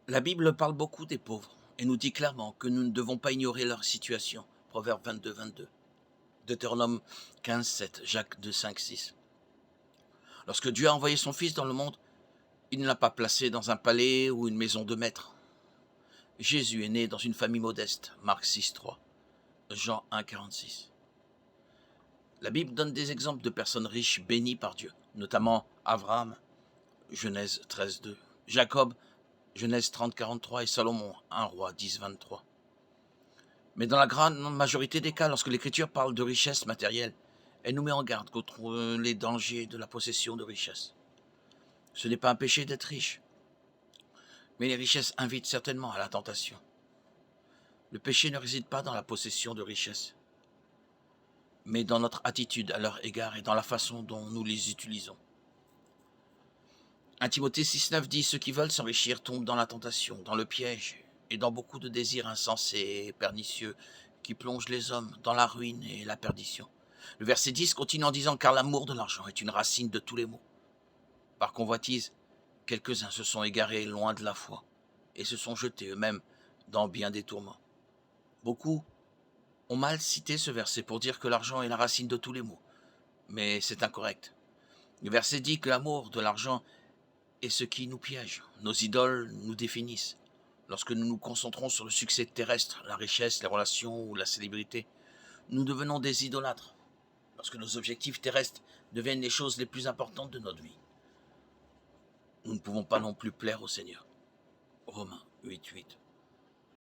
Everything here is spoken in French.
La Bible parle beaucoup des pauvres et nous dit clairement que nous ne devons pas ignorer leur situation. Proverbe 22, 22. Deutéronome 15, 7. Jacques 2, 5, 6. Lorsque Dieu a envoyé son Fils dans le monde, il ne l'a pas placé dans un palais ou une maison de maître. Jésus est né dans une famille modeste. Marc 6, 3. Jean 1, 46. La Bible donne des exemples de personnes riches bénies par Dieu, notamment Abraham, Genèse 13, 2. Jacob, Genèse 30, 43 et Salomon, 1 roi 10, 23. Mais dans la grande majorité des cas, lorsque l'Écriture parle de richesse matérielle, elle nous met en garde contre les dangers de la possession de richesses. Ce n'est pas un péché d'être riche, mais les richesses invitent certainement à la tentation. Le péché ne réside pas dans la possession de richesses, mais dans notre attitude à leur égard et dans la façon dont nous les utilisons. 1 Timothée 6,9 dit « Ceux qui veulent s'enrichir tombent dans la tentation, dans le piège et dans beaucoup de désirs insensés et pernicieux qui plongent les hommes dans la ruine et la perdition. » Le verset 10 continue en disant « Car l'amour de l'argent est une racine de tous les maux. Par convoitise, quelques-uns se sont égarés loin de la foi et se sont jetés eux-mêmes dans bien des tourments. » Beaucoup ont mal cité ce verset pour dire que l'argent est la racine de tous les maux, mais c'est incorrect. Le verset dit que l'amour de l'argent est ce qui nous piège. Nos idoles nous définissent. Lorsque nous nous concentrons sur le succès terrestre, la richesse, les relations ou la célébrité, nous devenons des idolâtres. Lorsque nos objectifs terrestres deviennent les choses les plus importantes de notre vie, nous ne pouvons pas non plus plaire au Seigneur. Romains 8, 8.